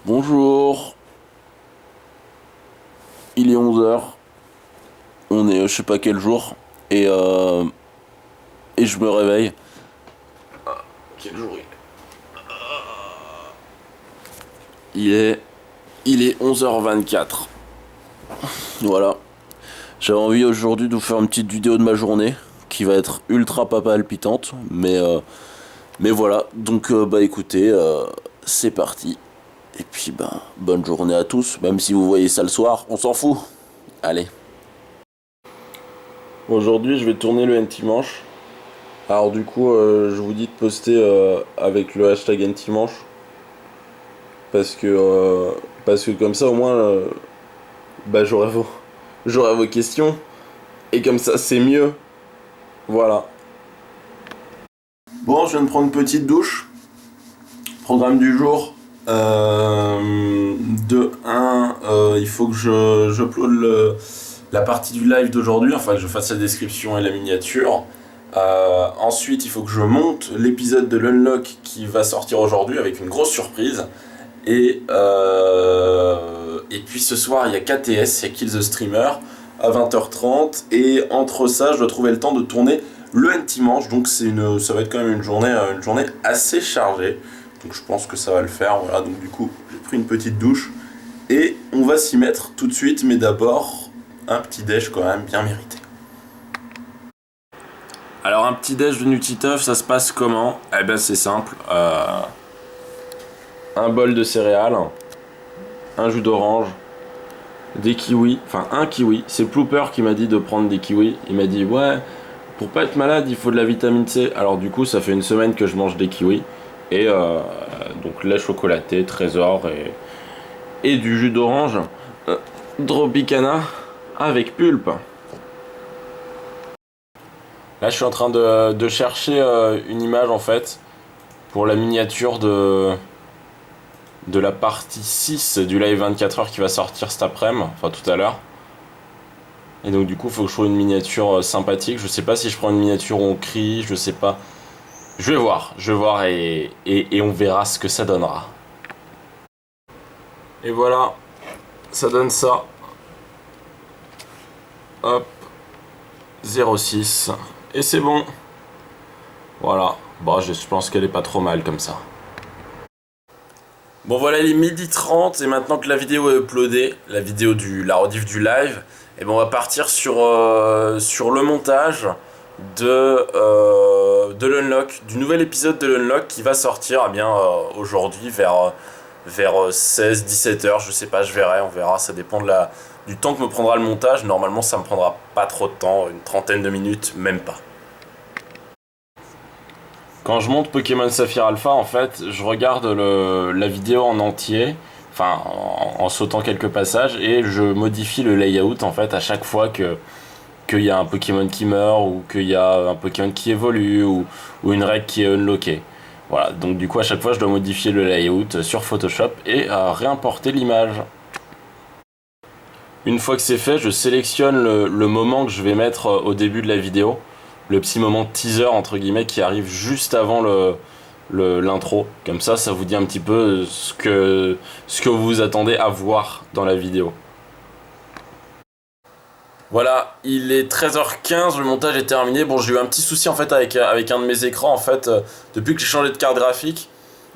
Bonjour, il est 11 heures. On est je sais pas quel jour et et je me réveille. Quel jour il est il est 11h24. Voilà. J'avais envie aujourd'hui de vous faire une petite vidéo de ma journée qui va être ultra pas palpitante, mais voilà. Donc bah écoutez, c'est parti. Et puis bah bonne journée à tous, même si vous voyez ça le soir, on s'en fout. Allez. Aujourd'hui, je vais tourner le anti-manche. Alors du coup, je vous dis de poster avec le hashtag anti-manche parce que comme ça au moins, bah j'aurai vos questions et comme ça c'est mieux. Voilà. Bon, je viens de prendre une petite douche. Programme du jour. De 1, il faut que je upload la partie du live d'aujourd'hui, enfin que je fasse la description et la miniature. Ensuite, il faut que je monte l'épisode de l'Unlock qui va sortir aujourd'hui avec une grosse surprise. Et puis ce soir, il y a KTS, il y a Kill the Streamer à 20h30. Et entre ça, je dois trouver le temps de tourner le anti-manche. Donc ça va être quand même une journée assez chargée. Donc je pense que ça va le faire. Voilà, donc du coup, j'ai pris une petite douche. Et on va s'y mettre tout de suite. Mais d'abord, un petit déj quand même bien mérité. Alors un petit déj de Nutiteuf, ça se passe comment? Eh ben c'est simple. Un bol de céréales, un jus d'orange, des kiwis, enfin un kiwi. C'est Plooper qui m'a dit de prendre des kiwis. Il m'a dit ouais, pour pas être malade, il faut de la vitamine C. Alors du coup, ça fait une semaine que je mange des kiwis. Et donc lait chocolaté, trésor et du jus d'orange Tropicana avec pulpe. Là, je suis en train de chercher une image en fait pour la miniature de la partie 6 du live 24 heures qui va sortir cet après-midi, enfin tout à l'heure. Et donc du coup, il faut que je trouve une miniature sympathique. Je sais pas si je prends une miniature où on crie, je sais pas. Je vais voir et on verra ce que ça donnera. Et voilà, ça donne ça. Hop, 06. Et c'est bon. Voilà, bon, je pense qu'elle est pas trop mal comme ça. Bon voilà, il est 12h30 et maintenant que la vidéo est uploadée, la rediff du live, et ben on va partir sur le montage de l'Unlock, du nouvel épisode de l'Unlock qui va sortir aujourd'hui vers 16-17h, je sais pas, on verra, ça dépend du temps que me prendra le montage. Normalement ça me prendra pas trop de temps, une trentaine de minutes, même pas. Quand je monte Pokémon Saphir Alpha, en fait, je regarde la vidéo en entier, enfin en sautant quelques passages, et je modifie le layout en fait à chaque fois qu'il y a un Pokémon qui meurt, ou qu'il y a un Pokémon qui évolue, ou une règle qui est unlockée. Voilà, donc du coup à chaque fois je dois modifier le layout sur Photoshop et réimporter l'image. Une fois que c'est fait, je sélectionne le moment que je vais mettre au début de la vidéo, le petit moment teaser entre guillemets qui arrive juste avant l'intro. Comme ça vous dit un petit peu ce que vous vous attendez à voir dans la vidéo. Voilà, il est 13h15, le montage est terminé. Bon, j'ai eu un petit souci en fait avec un de mes écrans en fait, depuis que j'ai changé de carte graphique.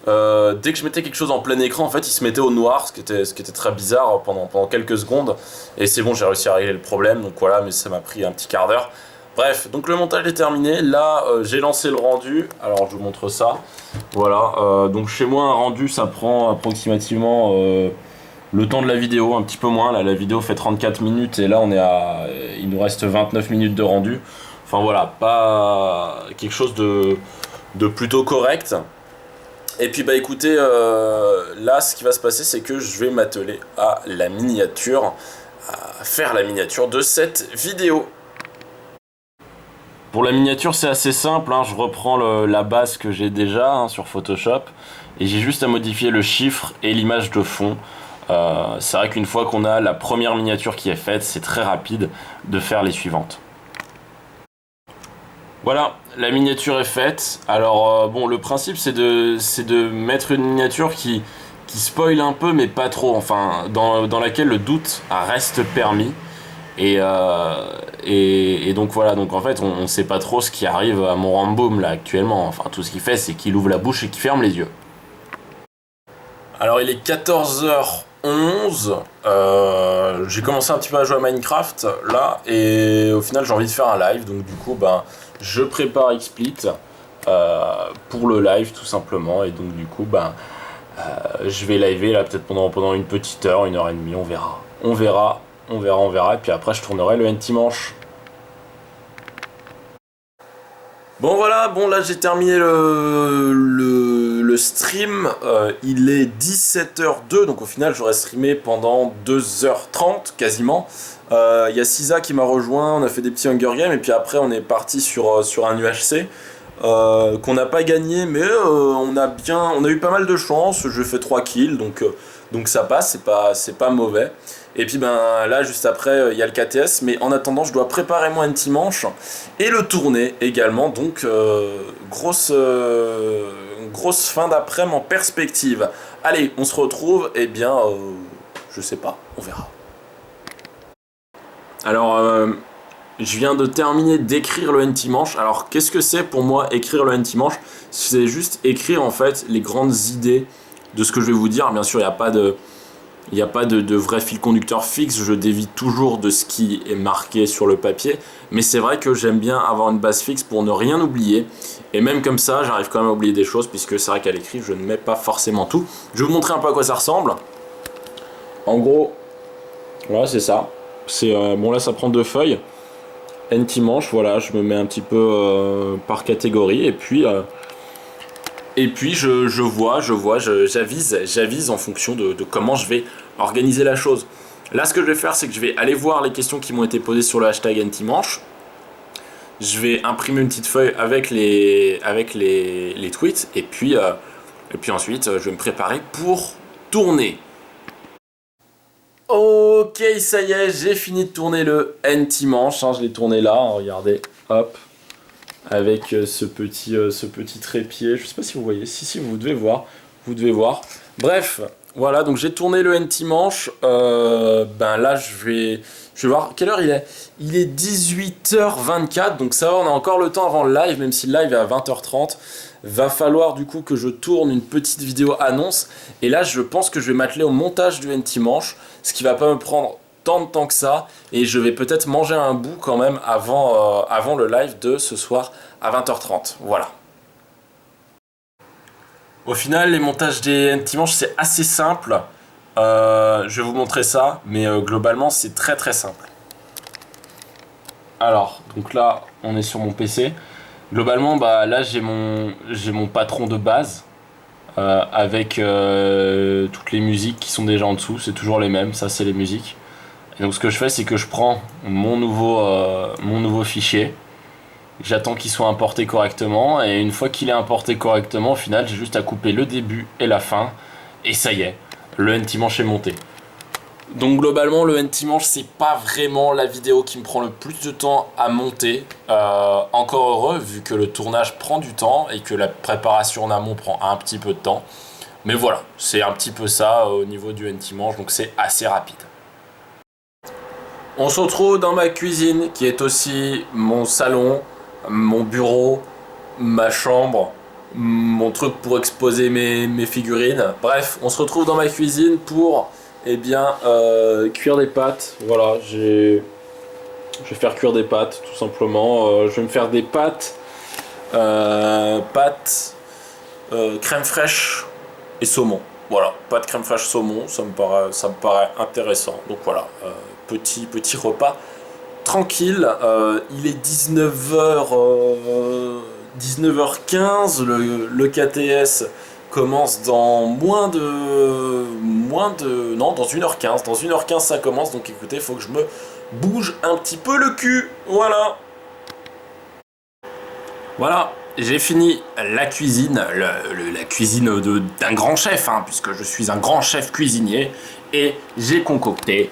Dès que je mettais quelque chose en plein écran, en fait, il se mettait au noir, ce qui était très bizarre pendant quelques secondes. Et c'est bon, j'ai réussi à régler le problème, donc voilà, mais ça m'a pris un petit quart d'heure. Bref, donc le montage est terminé. Là, j'ai lancé le rendu. Alors, je vous montre ça. Voilà, donc chez moi, un rendu, ça prend approximativement le temps de la vidéo, un petit peu moins. Là, la vidéo fait 34 minutes et là, il nous reste 29 minutes de rendu. Enfin voilà, pas quelque chose de plutôt correct. Et puis bah écoutez, là ce qui va se passer c'est que je vais m'atteler à faire la miniature de cette vidéo. Pour la miniature c'est assez simple, hein, je reprends la base que j'ai déjà sur Photoshop et j'ai juste à modifier le chiffre et l'image de fond. C'est vrai qu'une fois qu'on a la première miniature qui est faite, c'est très rapide de faire les suivantes. Voilà, la miniature est faite. Alors bon, le principe c'est de mettre une miniature qui qui spoil un peu, mais pas trop. Enfin, dans laquelle le doute reste permis. Et donc voilà, donc en fait on sait pas trop ce qui arrive à mon Ramboum là actuellement. Enfin tout ce qu'il fait c'est qu'il ouvre la bouche et qu'il ferme les yeux. Alors il est 14h11, j'ai commencé un petit peu à jouer à Minecraft là et au final j'ai envie de faire un live, donc du coup ben je prépare XSplit pour le live tout simplement, et donc du coup ben je vais liver là peut-être pendant une petite heure, 1 heure et demie, on verra. On verra, et puis après je tournerai le N-Dimanche. Bon voilà, bon là j'ai terminé le stream, il est 17h02, donc au final j'aurais streamé pendant 2h30 quasiment. Il y a Sisa qui m'a rejoint, on a fait des petits Hunger Games, et puis après on est parti sur un UHC. Qu'on n'a pas gagné, mais on a eu pas mal de chance. Je fais 3 kills, donc ça passe, c'est pas mauvais. Et puis ben là juste après il y a le KTS, mais en attendant je dois préparer mon N-Dimanche et le tourner également, donc grosse fin d'après-midi en perspective. Allez, on se retrouve, et bien je sais pas, on verra. Alors je viens de terminer d'écrire le N-Dimanche. Alors qu'est-ce que c'est pour moi écrire le N-Dimanche? C'est juste écrire en fait les grandes idées de ce que je vais vous dire. Bien sûr il n'y a pas de vrai fil conducteur fixe, je dévie toujours de ce qui est marqué sur le papier, mais c'est vrai que j'aime bien avoir une base fixe pour ne rien oublier, et même comme ça j'arrive quand même à oublier des choses, puisque c'est vrai qu'à l'écrit je ne mets pas forcément tout. Je vais vous montrer un peu à quoi ça ressemble. En gros, voilà, c'est ça. Bon là ça prend 2 feuilles. N-Dimanche, voilà, je me mets un petit peu par catégorie, et puis j'avise en fonction de comment je vais organiser la chose. Là, ce que je vais faire, c'est que je vais aller voir les questions qui m'ont été posées sur le hashtag N-Dimanche. Je vais imprimer une petite feuille avec les tweets, et puis ensuite, je vais me préparer pour tourner. Ok, ça y est, j'ai fini de tourner le N-Dimanche, je l'ai tourné là, hein, regardez, hop. Avec ce petit trépied, je sais pas si vous voyez, si vous devez voir, bref, voilà, donc j'ai tourné le N-Dimanche, ben là je vais voir, quelle heure il est 18h24, donc ça va, on a encore le temps avant le live, même si le live est à 20h30, va falloir du coup que je tourne une petite vidéo annonce, et là je pense que je vais m'atteler au montage du N-Dimanche, ce qui va pas me prendre tant de temps que ça, et je vais peut-être manger un bout quand même avant le live de ce soir à 20h30, voilà. Au final, les montages des N-Dimanche c'est assez simple, je vais vous montrer ça, mais globalement c'est très très simple. Alors, donc là on est sur mon PC, globalement bah là j'ai mon patron de base, avec toutes les musiques qui sont déjà en dessous, c'est toujours les mêmes, ça c'est les musiques. Et donc ce que je fais, c'est que je prends mon nouveau fichier, j'attends qu'il soit importé correctement, et une fois qu'il est importé correctement, au final j'ai juste à couper le début et la fin, et ça y est, le N-Dimanche est monté. Donc globalement le N-Dimanche c'est pas vraiment la vidéo qui me prend le plus de temps à monter, encore heureux vu que le tournage prend du temps et que la préparation en amont prend un petit peu de temps, mais voilà, c'est un petit peu ça au niveau du N-Dimanche, donc c'est assez rapide. On se retrouve dans ma cuisine qui est aussi mon salon, mon bureau, ma chambre, mon truc pour exposer mes figurines. Bref, on se retrouve dans ma cuisine pour cuire des pâtes. Voilà, je vais faire cuire des pâtes tout simplement. Je vais me faire des pâtes crème fraîche et saumon. Voilà, pâtes crème fraîche saumon, ça me paraît intéressant. Donc voilà, petit repas tranquille. Il est 19h15, le KTS commence dans dans 1h15. Dans 1h15 ça commence, donc écoutez, il faut que je me bouge un petit peu le cul. Voilà. Voilà, j'ai fini la cuisine, la cuisine d'un grand chef, hein, puisque je suis un grand chef cuisinier, et j'ai concocté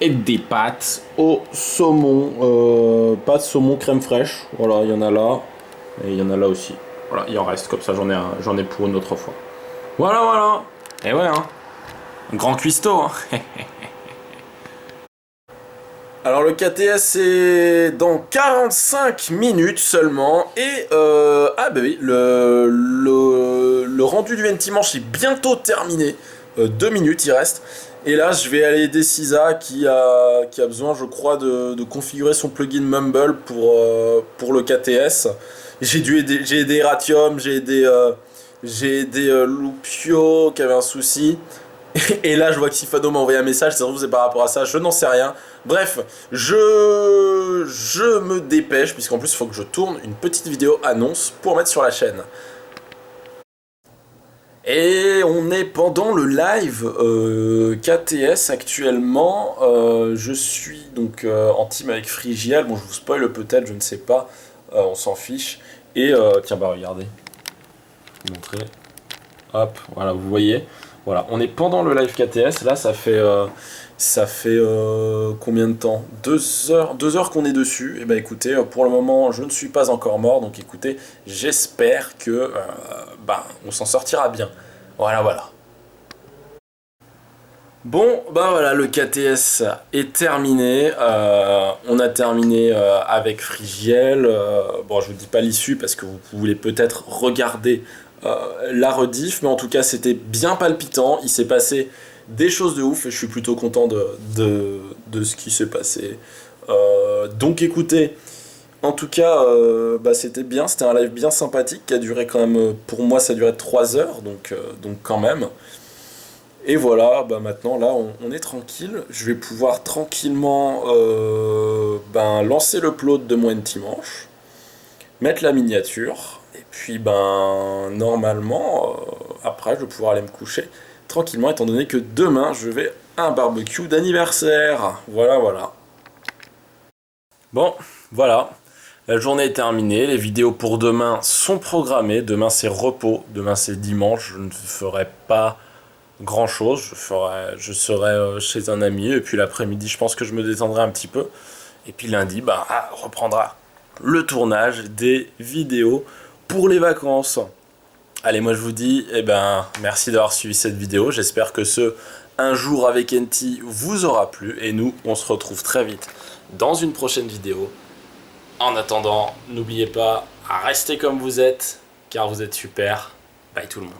des pâtes au saumon, pâtes saumon crème fraîche. Voilà, il y en a là, et il y en a là aussi. Voilà, il en reste, comme ça j'en ai pour une autre fois. Voilà. Et ouais, hein. Grand cuistot, hein. Alors le KTS est dans 45 minutes seulement et ah bah oui, le rendu du N-Dimanche est bientôt terminé, 2 minutes il reste, et là je vais aller aider Sisa qui a besoin je crois de configurer son plugin Mumble pour le KTS. J'ai aidé Ratium, j'ai aidé Lupio qui avait un souci. Et là, je vois que Sifano m'a envoyé un message, ça se trouve c'est par rapport à ça, je n'en sais rien. Bref, je me dépêche, puisqu'en plus, il faut que je tourne une petite vidéo annonce pour mettre sur la chaîne. Et on est pendant le live KTS actuellement. Je suis donc en team avec Frigiel. Bon, je vous spoil peut-être, je ne sais pas. On s'en fiche. Et tiens, bah regardez. Je vais vous montrer. Hop, voilà, vous voyez. Voilà, on est pendant le live KTS, là ça fait combien de temps? 2 heures qu'on est dessus. Et bah écoutez, pour le moment je ne suis pas encore mort, donc écoutez, j'espère que on s'en sortira bien. Voilà, voilà. Bon, bah voilà, le KTS est terminé. On a terminé avec Frigiel. Bon, je vous dis pas l'issue parce que vous voulez peut-être regarder la rediff, mais en tout cas, c'était bien palpitant. Il s'est passé des choses de ouf et je suis plutôt content de ce qui s'est passé. Donc écoutez, en tout cas, c'était bien. C'était un live bien sympathique qui a duré quand même, pour moi, ça a duré 3 heures, donc quand même. Et voilà, maintenant là on est tranquille, je vais pouvoir tranquillement lancer le plot de mon N-Dimanche, mettre la miniature, et puis normalement après je vais pouvoir aller me coucher tranquillement étant donné que demain je vais à un barbecue d'anniversaire. Voilà, voilà. Bon, voilà, la journée est terminée, les vidéos pour demain sont programmées, demain c'est repos, demain c'est dimanche, je ne ferai pas grand chose, je serai chez un ami et puis l'après-midi je pense que je me détendrai un petit peu et puis lundi reprendra le tournage des vidéos pour les vacances. Allez, moi je vous dis merci d'avoir suivi cette vidéo, j'espère que ce un jour avec NT vous aura plu et nous on se retrouve très vite dans une prochaine vidéo. En attendant, n'oubliez pas à rester comme vous êtes car vous êtes super. Bye tout le monde.